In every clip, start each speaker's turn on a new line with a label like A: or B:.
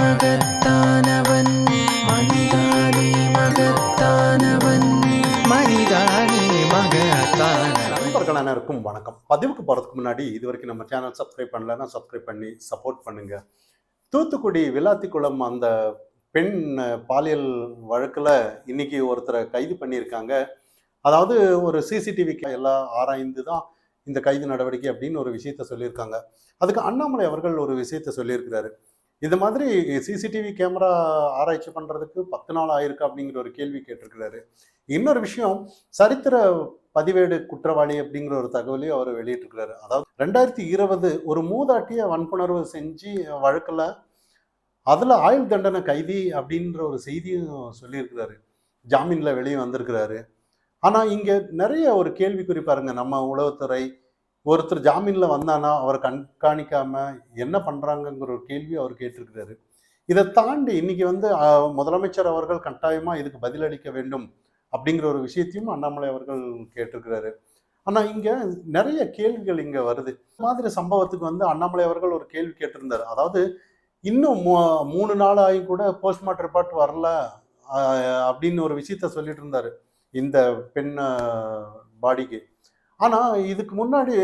A: மகத்தானவன் மனிதானே மகத்தானவன் மனிதானே மகத்தானவன்.
B: நண்பர்கள் அனைவருக்கும் வணக்கம். பதிவுக்கு போகிறதுக்கு முன்னாடி இது வரைக்கும் நம்ம சேனல் சப்ஸ்கிரைப் பண்ணலன்னா சப்ஸ்கிரைப் பண்ணி சப்போர்ட் பண்ணுங்க. தூத்துக்குடி விளாத்திக்குளம் அந்த பெண் பாலியல் வழக்கில் இன்னைக்கு ஒருத்தரை கைது பண்ணியிருக்காங்க. அதாவது ஒரு சிசிடிவி எல்லாம் ஆராய்ந்து தான் இந்த கைது நடவடிக்கை அப்படின்னு ஒரு விஷயத்த சொல்லியிருக்காங்க. அதுக்கு அண்ணாமலை அவர்கள் ஒரு விஷயத்த சொல்லியிருக்கிறாரு. இந்த மாதிரி சிசிடிவி கேமரா ஆராய்ச்சி பண்ணுறதுக்கு 10 நாள் ஆயிருக்கு அப்படிங்கிற ஒரு கேள்வி கேட்டிருக்கிறாரு. இன்னொரு விஷயம், சரித்திர பதிவேடு குற்றவாளி அப்படிங்கிற ஒரு தகவலையும் அவர் வெளியிட்டிருக்கிறாரு. அதாவது 2020 ஒரு மூதாட்டிய வன்புணர்வு செஞ்சு வழக்கில் அதில் ஆயுள் தண்டனை கைதி அப்படின்ற ஒரு செய்தியும் சொல்லியிருக்கிறாரு. ஜாமீனில் வெளியே வந்திருக்கிறாரு. ஆனால் இங்கே நிறைய ஒரு கேள்விக்குறி பாருங்க. நம்ம உளவுத்துறை ஒருத்தர் ஜாமீனில் வந்தானா அவரை கண்காணிக்காம என்ன பண்ணுறாங்கங்கிற ஒரு கேள்வி அவர் கேட்டிருக்கிறாரு. இதை தாண்டி இன்னைக்கு முதலமைச்சர் அவர்கள் கட்டாயமாக இதுக்கு பதிலளிக்க வேண்டும் அப்படிங்கிற ஒரு விஷயத்தையும் அண்ணாமலை அவர்கள் கேட்டிருக்கிறாரு. ஆனால் இங்கே நிறைய கேள்விகள் இங்கே வருது. இந்த மாதிரி சம்பவத்துக்கு அண்ணாமலை அவர்கள் ஒரு கேள்வி கேட்டிருந்தார். அதாவது இன்னும் 3 நாள் ஆகி கூட போஸ்ட்மார்ட்டம் ரிப்போர்ட் வரல அப்படின்னு ஒரு விஷயத்த சொல்லிட்டு இருந்தாரு இந்த பெண் பாடிக்கு. ஆனால் இதுக்கு முன்னாடி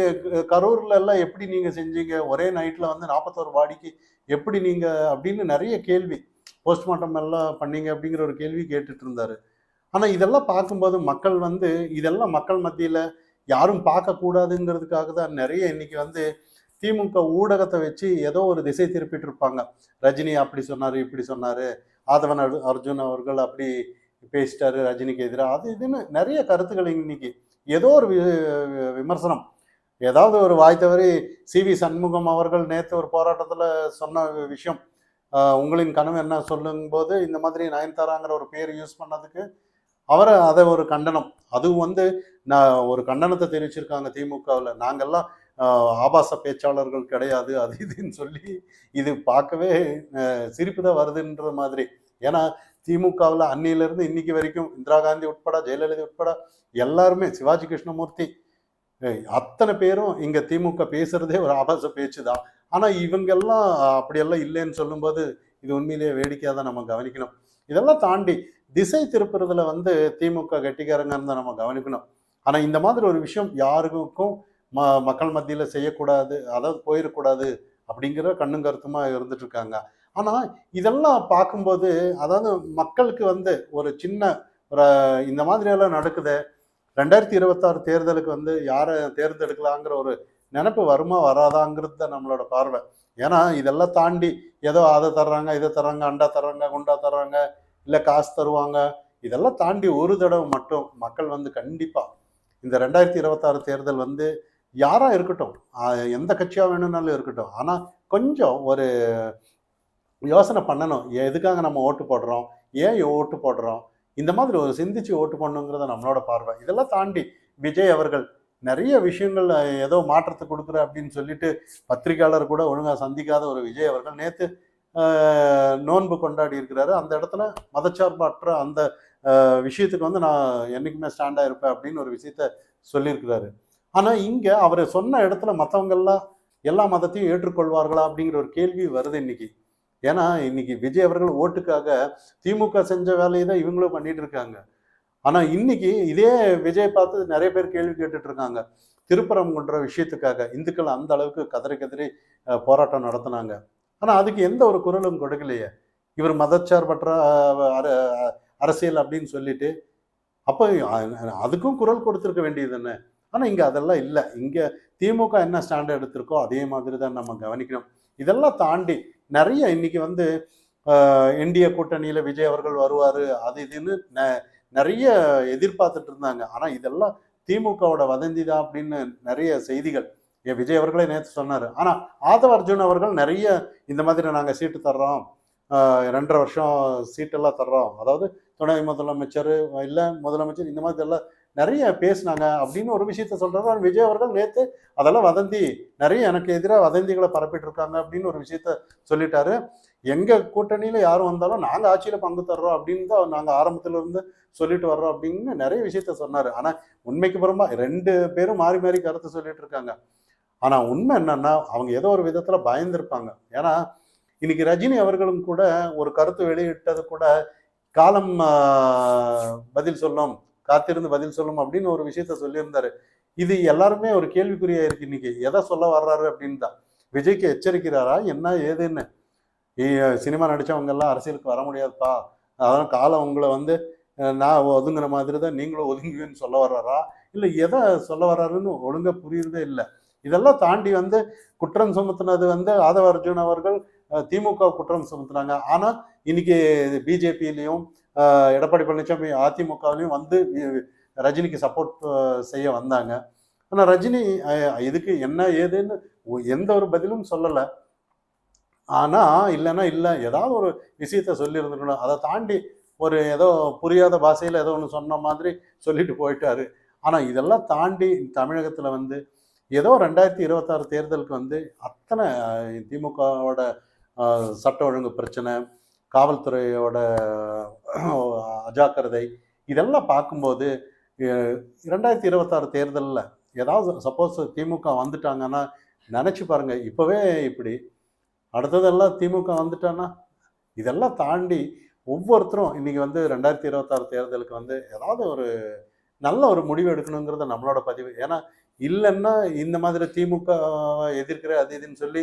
B: கரூர்ல எல்லாம் எப்படி நீங்கள் செஞ்சீங்க, ஒரே நைட்டில் 41 பாடிக்கு எப்படி நீங்கள் அப்படின்னு நிறைய கேள்வி, போஸ்ட்மார்ட்டம் எல்லாம் பண்ணீங்க அப்படிங்கிற ஒரு கேள்வி கேட்டுட்டு இருந்தாரு. ஆனால் இதெல்லாம் பார்க்கும்போது மக்கள் இதெல்லாம் மக்கள் மத்தியில் யாரும் பார்க்கக்கூடாதுங்கிறதுக்காக தான் நிறைய இன்னைக்கு திமுக ஊடகத்தை வச்சு ஏதோ ஒரு திசை திருப்பிட்டு இருப்பாங்க. ரஜினி அப்படி சொன்னார், இப்படி சொன்னார், ஆதவன் அர்ஜுன் அவர்கள் அப்படி பேசிட்டாரு ரஜினிக்கு எதிராக, அது இதுன்னு நிறைய கருத்துக்கள் இன்னைக்கு ஏதோ ஒரு விமர்சனம். ஏதாவது ஒரு வாய் தவறி சிவி சண்முகம் அவர்கள் நேற்று ஒரு போராட்டத்தில் சொன்ன விஷயம், உங்களின் கனவு என்ன சொல்லும் போது இந்த மாதிரி நயன்தாராங்கிற ஒரு பேர் யூஸ் பண்ணதுக்கு அவரை அதை ஒரு கண்டனம், அதுவும் நான் ஒரு கண்டனத்தை தெரிவிச்சிருக்காங்க திமுகவில். நாங்கள்லாம் ஆபாச பேச்சாளர்கள் கிடையாது அது இதுன்னு சொல்லி இது பார்க்கவே சிரிப்பு தான் வருதுன்ற மாதிரி. ஏன்னா திமுகவில் அன்னியிலிருந்து இன்னைக்கு வரைக்கும் இந்திரா காந்தி உட்பட, ஜெயலலிதா உட்பட எல்லாருமே, சிவாஜி கிருஷ்ணமூர்த்தி, அத்தனை பேரும் இங்கே திமுக பேசுறதே ஒரு ஆபாச பேச்சு தான். ஆனால் இவங்கெல்லாம் அப்படியெல்லாம் இல்லைன்னு சொல்லும்போது இது உண்மையிலேயே வேடிக்கையாக தான் நம்ம கவனிக்கணும். இதெல்லாம் தாண்டி திசை திருப்புறதுல திமுக கெட்டிக்காரங்கன்னு தான் நம்ம கவனிக்கணும். ஆனால் இந்த மாதிரி ஒரு விஷயம் யாருக்கும் மக்கள் மத்தியில் செய்யக்கூடாது, அதாவது போயிடக்கூடாது அப்படிங்கிற கண்ணும் கருத்துமா இருந்துட்டு இருக்காங்க. ஆனால் இதெல்லாம் பார்க்கும்போது, அதாவது மக்களுக்கு ஒரு சின்ன ஒரு இந்த மாதிரியெல்லாம் நடக்குது, 2026 தேர்தலுக்கு யாரை தேர்ந்தெடுக்கலாங்கிற ஒரு நினைப்பு வருமா வராதாங்கிறது தான் நம்மளோட பார்வை. ஏன்னா இதெல்லாம் தாண்டி ஏதோ அதை தர்றாங்க, இதை தர்றாங்க, அண்டா தர்றாங்க, குண்டா தர்றாங்க, இல்லை காசு தருவாங்க, இதெல்லாம் தாண்டி ஒரு தடவை மட்டும் மக்கள் கண்டிப்பாக இந்த 2026 தேர்தல் யாரா இருக்கட்டும், எந்த கட்சியாக வேணும்னாலும் இருக்கட்டும், ஆனால் கொஞ்சம் ஒரு யோசனை பண்ணணும். எதுக்காக நம்ம ஓட்டு போடுறோம், ஏன் ஓட்டு போடுறோம், இந்த மாதிரி ஒரு சிந்திச்சு ஓட்டு பண்ணணுங்கிறத நம்மளோட பார்வை. இதெல்லாம் தாண்டி விஜய் அவர்கள் நிறைய விஷயங்கள் ஏதோ மாற்றத்தை கொடுக்குற அப்படின்னு சொல்லிட்டு பத்திரிகையாளர் கூட ஒழுங்காக சந்திக்காத ஒரு விஜய் அவர்கள் நேற்று நோன்பு கொண்டாடி இருக்கிறாரு. அந்த இடத்துல மதச்சார்பற்ற அந்த விஷயத்துக்கு நான் என்றைக்குமே ஸ்டாண்டாக இருப்பேன் அப்படின்னு ஒரு விஷயத்த சொல்லியிருக்கிறாரு. ஆனால் இங்கே அவர் சொன்ன இடத்துல மற்றவங்கெல்லாம் எல்லா மதத்தையும் ஏற்றுக்கொள்வார்களா அப்படிங்கிற ஒரு கேள்வி வருது இன்னைக்கு. ஏன்னா இன்னைக்கு விஜய் அவர்கள் ஓட்டுக்காக திமுக செஞ்ச வேலையை தான் இவங்களும் பண்ணிட்டு இருக்காங்க. ஆனால் இன்னைக்கு இதே விஜய் பார்த்து நிறைய பேர் கேள்வி கேட்டுட்டு இருக்காங்க. திருப்பரங்குன்ற விஷயத்துக்காக இந்துக்கள் அந்த அளவுக்கு கதறி கதறி போராட்டம் நடத்தினாங்க. ஆனால் அதுக்கு எந்த ஒரு குரலும் கொடுக்கலையே. இவர் மதச்சார்பற்ற அரசியல் அப்படின்னு சொல்லிட்டு அப்போ அதுக்கும் குரல் கொடுத்துருக்க வேண்டியது என்ன? ஆனால் இங்கே அதெல்லாம் இல்லை. இங்கே திமுக என்ன ஸ்டாண்ட் எடுத்திருக்கோ அதே மாதிரி தான் நம்ம கவனிக்கணும். இதெல்லாம் தாண்டி நிறைய இன்னைக்கு என்டிஏ கூட்டணியில் விஜய் அவர்கள் வருவார் அது இதுன்னு நிறைய எதிர்பார்த்துட்டு இருந்தாங்க. ஆனால் இதெல்லாம் திமுகவோட வதந்தி தான் அப்படின்னு நிறைய செய்திகள் விஜய் அவர்களே நேற்று சொன்னார். ஆனால் ஆதவ அர்ஜுன் அவர்கள் நிறைய இந்த மாதிரி நாங்கள் சீட்டு தர்றோம், 2.5 வருஷம் சீட்டெல்லாம் தர்றோம், அதாவது துணை முதலமைச்சர் இல்லை முதலமைச்சர் இந்த மாதிரி எல்லாம் நிறைய பேசினாங்க அப்படின்னு ஒரு விஷயத்த சொல்றாரு. விஜய் அவர்கள் நேற்று அதெல்லாம் வதந்தி, நிறைய எனக்கு எதிராக வதந்திகளை பரப்பிட்டு இருக்காங்க அப்படின்னு ஒரு விஷயத்த சொல்லிட்டாரு. எங்க கூட்டணியில யாரும் வந்தாலும் நாங்கள் ஆட்சியில பங்கு தர்றோம் அப்படின்னு தான் நாங்கள் ஆரம்பத்துல இருந்து சொல்லிட்டு வர்றோம் அப்படின்னு நிறைய விஷயத்த சொன்னாரு. ஆனா உண்மைக்கு புறமா 2 பேரும் மாறி மாறி கருத்து சொல்லிட்டு இருக்காங்க. ஆனா உண்மை என்னன்னா அவங்க ஏதோ ஒரு விதத்துல பயந்துருப்பாங்க. ஏன்னா இன்னைக்கு ரஜினி அவர்களும் கூட ஒரு கருத்து வெளியிட்டது கூட காலம் பதில் சொல்லும், காத்திருந்து பதில் சொல்லும் அப்படின்னு ஒரு விஷயத்த சொல்லியிருந்தாரு. இது எல்லாருமே ஒரு கேள்விக்குறியா இருக்கு. இன்னைக்கு எதை சொல்ல வர்றாரு அப்படின்னு தான். விஜய்க்கு எச்சரிக்கிறாரா என்ன ஏதுன்னு? சினிமா நடிச்சவங்க எல்லாம் அரசியலுக்கு வர முடியாதுப்பா, அதான் காலம் உங்களை வந்து நான் ஒதுங்குற மாதிரி தான் நீங்களும் ஒதுங்குவேன்னு சொல்ல வர்றாரா, இல்லை எதை சொல்ல வர்றாருன்னு ஒழுங்கா புரியுறதே இல்லை. இதெல்லாம் தாண்டி வந்து குற்றம் சுமத்துனது வந்து ஆதவ அர்ஜுன் அவர்கள் திமுக குற்றம் சுமத்துனாங்க. ஆனா இன்னைக்கு பிஜேபியிலையும் எடப்பாடி பழனிசாமி அதிமுகவிலையும் வந்து ரஜினிக்கு சப்போர்ட் செய்ய வந்தாங்க. ஆனா ரஜினி இதுக்கு என்ன ஏதுன்னு எந்த ஒரு பதிலும் சொல்லலை. ஆனா இல்லைன்னா இல்லை, ஏதாவது ஒரு விஷயத்த சொல்லி இருந்துக்கணும். அதை தாண்டி ஒரு ஏதோ புரியாத பாஷையில் ஏதோ ஒன்று சொன்ன மாதிரி சொல்லிட்டு போயிட்டாரு. ஆனா இதெல்லாம் தாண்டி தமிழகத்துல வந்து ஏதோ 2026 தேர்தலுக்கு வந்து அத்தனை திமுகவோட சட்ட ஒழுங்கு பிரச்சனை, காவல்துறையோட அஜாக்கிரதை, இதெல்லாம் பார்க்கும்போது 2026 தேர்தலில் ஏதாவது சப்போஸ் திமுக வந்துட்டாங்கன்னா நினச்சி பாருங்க, இப்போவே இப்படி அடுத்ததெல்லாம் திமுக வந்துட்டான்னா இதெல்லாம் தாண்டி ஒவ்வொருத்தரும் இன்னைக்கு வந்து 2026 தேர்தலுக்கு வந்து ஏதாவது ஒரு நல்ல ஒரு முடிவு எடுக்கணுங்கிறத நம்மளோட பதிவு. ஏன்னா இல்லைன்னா இந்த மாதிரி திமுக எதிர்க்கிற அது இதுன்னு சொல்லி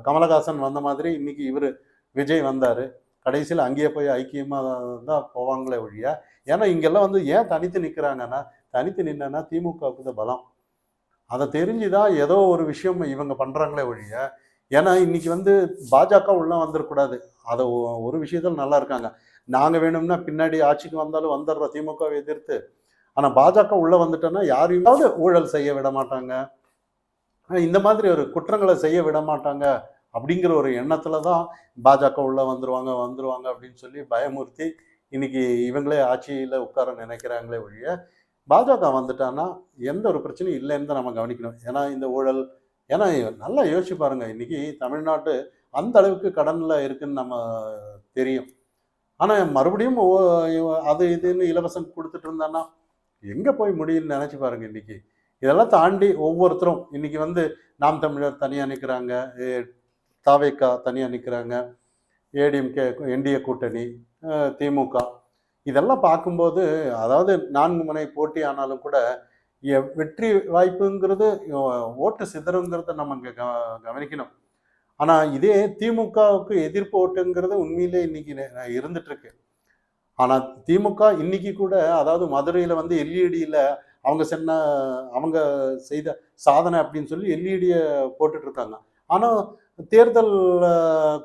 B: கமலஹாசன் வந்த மாதிரி இன்னைக்கு இவர் விஜய் வந்தார். கடைசியில் அங்கேயே போய் ஐக்கியமாக தான் போவாங்களே ஒழிய. ஏன்னா இங்கெல்லாம் வந்து ஏன் தனித்து நிற்கிறாங்கன்னா, தனித்து நின்னா திமுகவுக்கு தான் பலம். அதை தெரிஞ்சுதான் ஏதோ ஒரு விஷயம் இவங்க பண்ணுறாங்களே ஒழிய. ஏன்னா இன்னைக்கு வந்து பாஜக உள்ள வந்துடக்கூடாது, அதை ஒரு விஷயத்தில் நல்லா இருக்காங்க. நாங்கள் வேணும்னா பின்னாடி ஆட்சிக்கு வந்தாலும் வந்துடுறோம் திமுகவை எதிர்த்து. ஆனால் பாஜக உள்ள வந்துட்டோன்னா யாரையாவது ஊழல் செய்ய விட மாட்டாங்க, இந்த மாதிரி ஒரு குற்றங்களை செய்ய விட மாட்டாங்க அப்படிங்கிற ஒரு எண்ணத்துல தான் பாஜக உள்ள வந்துருவாங்க அப்படின்னு சொல்லி பயமுறுத்தி இன்னைக்கு இவங்களே ஆட்சியில் உட்கார நினைக்கிறாங்களே ஒழிய. பாஜக வந்துட்டான்னா எந்த ஒரு பிரச்சனையும் இல்லைன்னு தான் நம்ம கவனிக்கணும். ஏன்னா இந்த ஊழல், ஏன்னா நல்லா யோசிச்சு பாருங்க, இன்னைக்கு தமிழ்நாட்டு அந்த அளவுக்கு கடன்ல இருக்குன்னு நம்ம தெரியும். ஆனால் மறுபடியும் அது இதுன்னு இலவசம் கொடுத்துட்டு இருந்தான்னா எங்கே போய் முடியும்னு நினச்சி பாருங்க. இன்னைக்கு இதெல்லாம் தாண்டி ஒவ்வொருத்தரும் இன்னைக்கு வந்து நாம் தமிழர் தனியாக நிற்கிறாங்க, தாவேக்கா தனியாக நிற்கிறாங்க, ஏடிஎம்கே என்டிஏ கூட்டணி, திமுக, இதெல்லாம் பார்க்கும்போது அதாவது 4 முனை போட்டி ஆனாலும் கூட வெற்றி வாய்ப்புங்கிறது ஓட்டு சிதறுங்கிறத நம்ம இங்கே கவனிக்கணும். ஆனால் இதே திமுகவுக்கு எதிர்ப்பு ஓட்டுங்கிறது உண்மையிலே இன்னைக்கு இருந்துட்டு இருக்கு. ஆனால் திமுக இன்னைக்கு கூட அதாவது மதுரையில் வந்து எல்இடியில் அவங்க செய்த சாதனை அப்படின்னு சொல்லி எல்இடியை போட்டுட்டு இருக்காங்க. ஆனால் தேர்தல்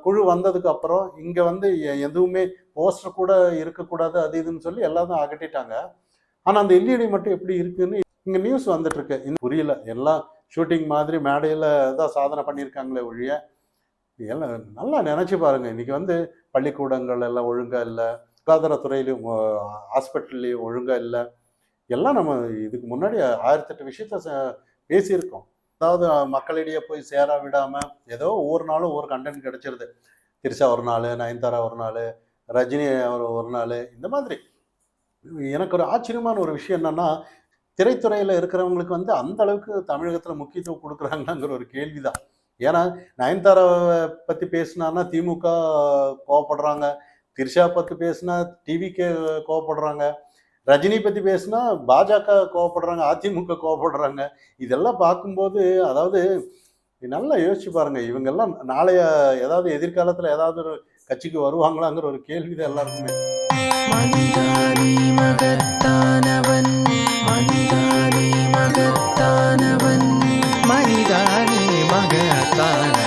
B: குழு வந்ததுக்கு அப்புறம் இங்கே வந்து எதுவுமே போஸ்டர் கூட இருக்கக்கூடாது அது இதுன்னு சொல்லி எல்லாத்தையும் அகட்டிட்டாங்க. ஆனால் அந்த எல்இடி மட்டும் எப்படி இருக்குன்னு இங்கே நியூஸ் வந்துட்டு இருக்கு. இன்னும் புரியல, எல்லாம் ஷூட்டிங் மாதிரி மேடையில் தான் சாதனை பண்ணியிருக்காங்களே ஒழிய. எல்லாம் நல்லா நினச்சி பாருங்க, இன்னைக்கு வந்து பள்ளிக்கூடங்கள் எல்லாம் ஒழுங்காக இல்லை, சுகாதாரத்துறையிலையும் ஹாஸ்பிட்டல்லையும் ஒழுங்காக இல்லை. எல்லாம் நம்ம இதுக்கு முன்னாடி 1008 விஷயத்த பேசியிருக்கோம். அதாவது மக்களிடையே போய் சேர விடாமல் ஏதோ ஒவ்வொரு நாளும் ஒவ்வொரு கண்டென்ட் கிடைச்சிருது. திரிஷா ஒரு நாள், நயன்தாரா ஒரு நாள், ரஜினி ஒரு நாள், இந்த மாதிரி. எனக்கு ஒரு ஆச்சரியமான ஒரு விஷயம் என்னன்னா, திரைத்துறையில் இருக்கிறவங்களுக்கு வந்து அந்த அளவுக்கு தமிழகத்தில் முக்கியத்துவம் கொடுக்குறாங்கங்கிற ஒரு கேள்விதான். ஏன்னா நயன்தாராவை பற்றி பேசினான்னா திமுக கோவப்படுறாங்க, திரிஷா பற்றி பேசினா டிவிக்கு கோவப்படுறாங்க, ரஜினி பற்றி பேசினா பாஜக கோவப்படுறாங்க, அதிமுக கோவப்படுறாங்க. இதெல்லாம் பார்க்கும்போது அதாவது நல்லா யோசிச்சு பாருங்க, இவங்கெல்லாம் நாளைய ஏதாவது எதிர்காலத்தில் ஏதாவது ஒரு கட்சிக்கு வருவாங்களாங்கிற ஒரு கேள்விதான் எல்லாருக்குமே.
A: மனிதானி மகத்தானவன், மனிதானி மகத்தானவன், மனிதானி மகத்தானவன்.